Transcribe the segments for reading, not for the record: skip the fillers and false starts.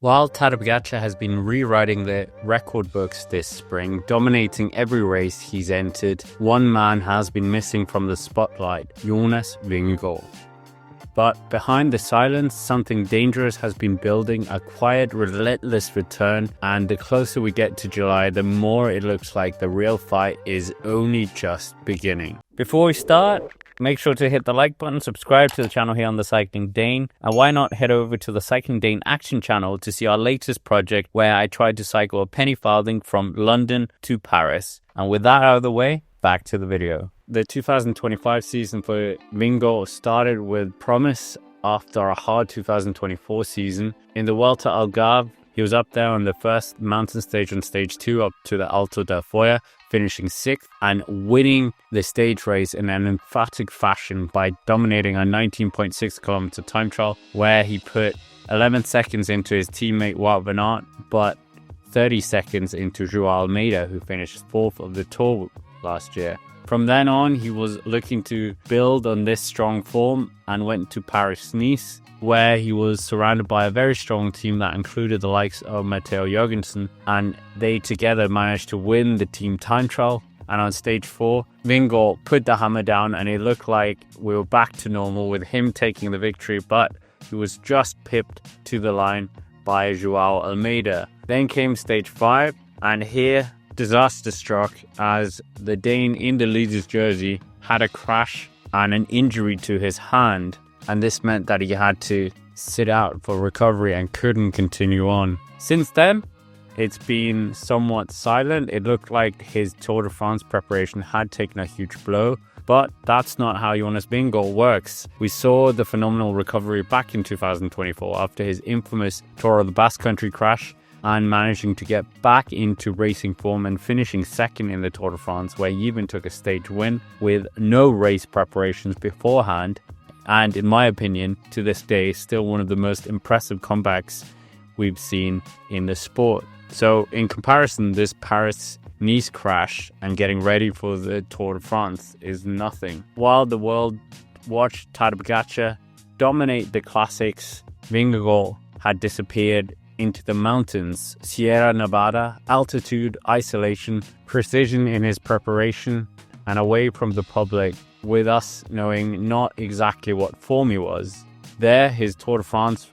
While Tadej Pogačar has been rewriting the record books this spring, dominating every race he's entered, one man has been missing from the spotlight: Jonas Vingegaard. But behind the silence, something dangerous has been building, a quiet, relentless return, and the closer we get to July, the more it looks like the real fight is only just beginning. Before we start, make sure to hit the like button, subscribe to the channel here on The Cycling Dane, and why not head over to the Cycling Dane Action channel to see our latest project where I tried to cycle a penny farthing from London to Paris. And with that out of the way, back to the video. The 2025 season for Vingegaard started with promise after a hard 2024 season. In the Vuelta al Algarve, he was up there on the first mountain stage on stage 2 up to the Alto del Foya, finishing 6th and winning the stage race in an emphatic fashion by dominating a 19.6 kilometer time trial where he put 11 seconds into his teammate Wout van Aert, but 30 seconds into Joao Almeida, who finished 4th of the Tour last year. From then on, he was looking to build on this strong form and went to Paris-Nice, where he was surrounded by a very strong team that included the likes of Matteo Jorgensen, and they together managed to win the team time trial. And on stage 4, Vingegaard put the hammer down and it looked like we were back to normal with him taking the victory, but he was just pipped to the line by Joao Almeida. Then came stage 5, and here disaster struck as the Dane in the leader's jersey had a crash and an injury to his hand, and this meant that he had to sit out for recovery and couldn't continue on. Since then, it's been somewhat silent. It looked like his Tour de France preparation had taken a huge blow, but that's not how Jonas Vingegaard works. We saw the phenomenal recovery back in 2024 after his infamous Tour of the Basque Country crash, and managing to get back into racing form and finishing 2nd in the Tour de France, where he even took a stage win with no race preparations beforehand. And in my opinion, to this day, still one of the most impressive comebacks we've seen in the sport. So in comparison, this Paris-Nice crash and getting ready for the Tour de France is nothing. While the world watched Tadej Pogačar dominate the classics, Vingegaard had disappeared into the mountains, Sierra Nevada, altitude, isolation, precision in his preparation, and away from the public, with us knowing not exactly what form he was. There, his Tour de France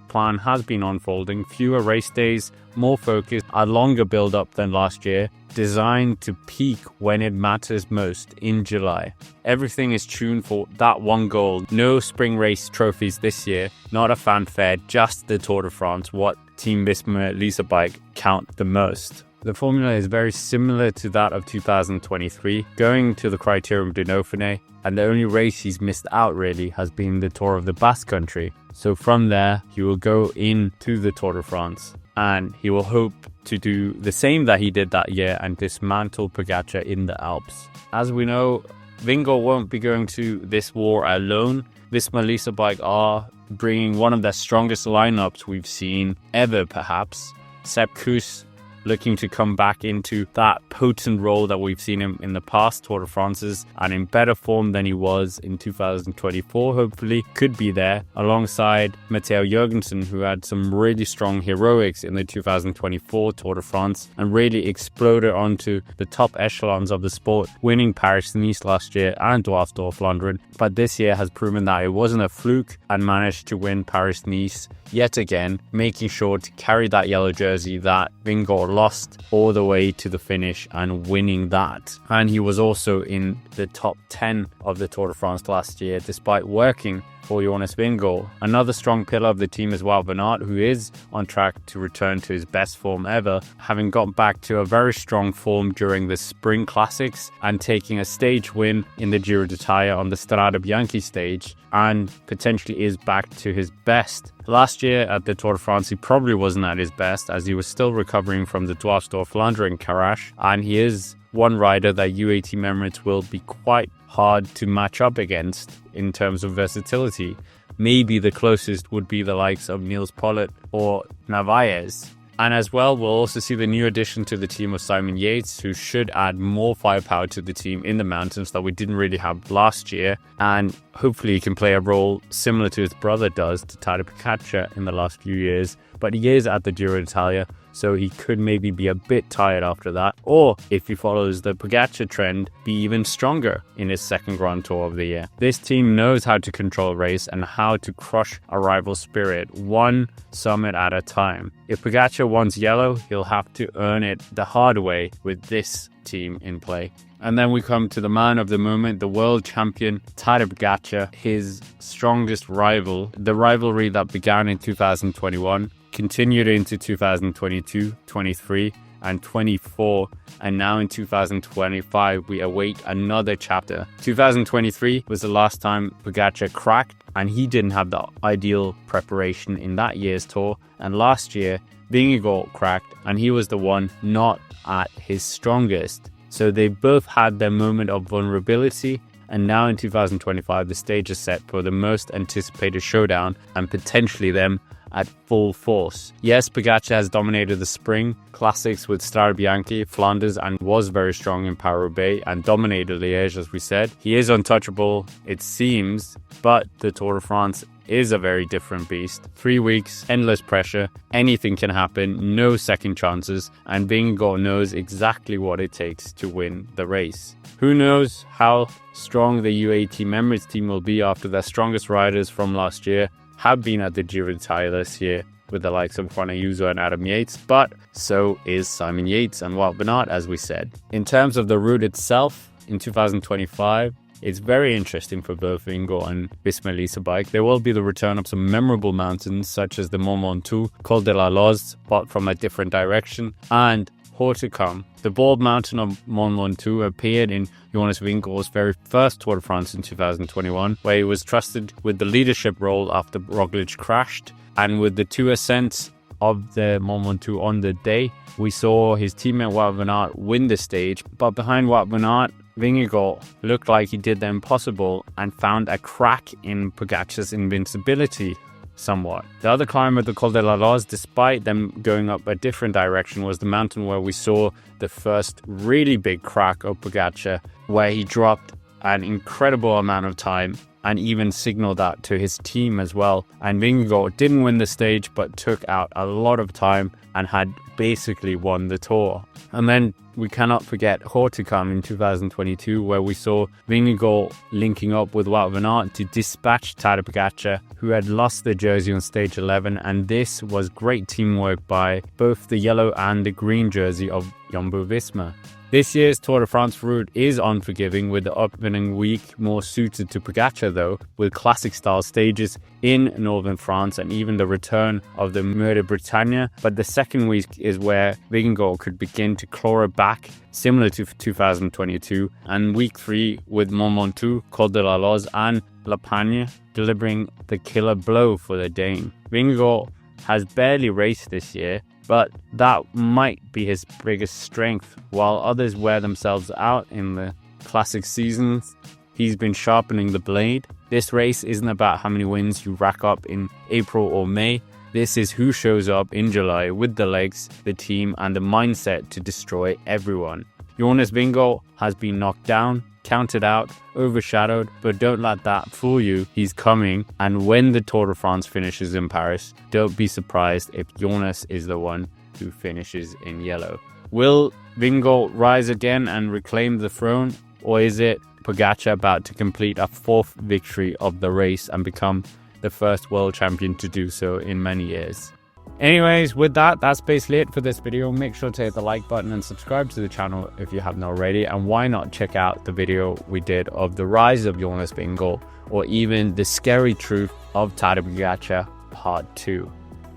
plan has been unfolding: fewer race days, more focus, a longer build-up than last year, designed to peak when it matters most in July. Everything is tuned for that one goal. No spring race trophies this year, not a fanfare, just the Tour de France, what Team Visma Lease bike count the most. The formula is very similar to that of 2023, going to the Criterium du Dauphiné, and the only race he's missed out really has been the Tour of the Basque Country. So from there, he will go into the Tour de France, and he will hope to do the same that he did that year and dismantle Pogačar in the Alps. As we know, Vingegaard won't be going to this war alone. Visma Lease bike are bringing one of their strongest lineups we've seen ever, perhaps. Sepp Kuss looking to come back into that potent role that we've seen him in the past Tour de France's, and in better form than he was in 2024, hopefully, could be there, alongside Matteo Jorgensen, who had some really strong heroics in the 2024 Tour de France and really exploded onto the top echelons of the sport, winning Paris-Nice last year and Dwars door Flandern, but this year has proven that it wasn't a fluke and managed to win Paris-Nice yet again, making sure to carry that yellow jersey that Vingegaard lost all the way to the finish and winning that. And he was also in the top 10 of the Tour de France last year, despite working for Jonas Vingegaard. Another strong pillar of the team is Wout van Aert, who is on track to return to his best form ever, having got back to a very strong form during the Spring Classics and taking a stage win in the Giro d'Italia on the Strade Bianche stage, and potentially is back to his best. Last year at the Tour de France, he probably wasn't at his best, as he was still recovering from the Dwars door Flandern crash, and he is one rider that UAE Team Emirates will be quite hard to match up against in terms of versatility. Maybe the closest would be the likes of Niels Pollitt or Narvaez. And as well, we'll also see the new addition to the team of Simon Yates, who should add more firepower to the team in the mountains that we didn't really have last year. And hopefully he can play a role similar to his brother does to Tadej Pogačar in the last few years. But he is at the Giro d'Italia, so he could maybe be a bit tired after that. Or if he follows the Pogačar trend, be even stronger in his second Grand Tour of the year. This team knows how to control a race and how to crush a rival's spirit, one summit at a time. If Pogačar wants yellow, he'll have to earn it the hard way with this team in play. And then we come to the man of the moment, the world champion, Tadej Pogačar, his strongest rival. The rivalry that began in 2021 continued into 2022, 23, and 24, and now in 2025 we await another chapter. 2023 was the last time Pogačar cracked, and he didn't have the ideal preparation in that year's tour. And last year, Vingegaard cracked, and he was the one not at his strongest. So they both had their moment of vulnerability, and now in 2025 the stage is set for the most anticipated showdown, and potentially them at full force. Yes, Pogačar has dominated the spring classics with Strade Bianche, Flanders, and was very strong in Paris-Roubaix and dominated Liège, as we said. He is untouchable, it seems, but the Tour de France is a very different beast. 3 weeks, endless pressure, anything can happen, no second chances, and Vingegaard knows exactly what it takes to win the race. Who knows how strong the UAE Team Emirates team will be after their strongest riders from last year have been at the Giro d'Italia this year with the likes of Juan Ayuso and Adam Yates, but so is Simon Yates and Wout van Aert, as we said. In terms of the route itself, in 2025, it's very interesting for both Vingegaard and Visma Lease bike. There will be the return of some memorable mountains such as the Mont Ventoux, Col de la Loze, but from a different direction, and Haute-Come. The bald mountain of Mont Ventoux appeared in Jonas Vingegaard's very first Tour de France in 2021, where he was trusted with the leadership role after Roglic crashed. And with the 2 ascents of the Mont Ventoux on the day, we saw his teammate Wout van Aert win the stage. But behind Wout van Aert, Vingegaard looked like he did the impossible and found a crack in Pogačar's invincibility somewhat. The other climb of the Col de la Loze, despite them going up a different direction, was the mountain where we saw the first really big crack of Pogačar, where he dropped an incredible amount of time and even signaled that to his team as well. And Vingegaard didn't win the stage, but took out a lot of time and had basically won the tour. And then we cannot forget Haute-Come in 2022, where we saw Vingegaard linking up with Wout van Aert to dispatch Tadej Pogačar, who had lost the jersey on stage 11, and this was great teamwork by both the yellow and the green jersey of Jumbo-Visma. This year's Tour de France route is unforgiving, with the opening week more suited to Pogačar though, with classic style stages in northern France and even the return of the Mur de Bretagne. But the second week is where Vingegaard could begin to claw it back, similar to 2022, and week 3 with Mont Ventoux, Col de la Loze and La Pagne delivering the killer blow for the Dane. Vingegaard has barely raced this year, but that might be his biggest strength. While others wear themselves out in the classic seasons, he's been sharpening the blade. This race isn't about how many wins you rack up in April or May. This is who shows up in July with the legs, the team, and the mindset to destroy everyone. Jonas Vingegaard has been knocked down, counted out, overshadowed, but don't let that fool you. He's coming, and when the Tour de France finishes in Paris, don't be surprised if Jonas is the one who finishes in yellow. Will Vingegaard rise again and reclaim the throne, or is it Pogačar about to complete a 4th victory of the race and become the first world champion to do so in many years? Anyways, with that, that's basically it for this video. Make sure to hit the like button and subscribe to the channel if you haven't already. And why not check out the video we did of the rise of Jonas Vingegaard, or even the scary truth of Tadej Pogačar part 2.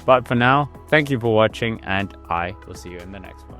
But for now, thank you for watching, and I will see you in the next one.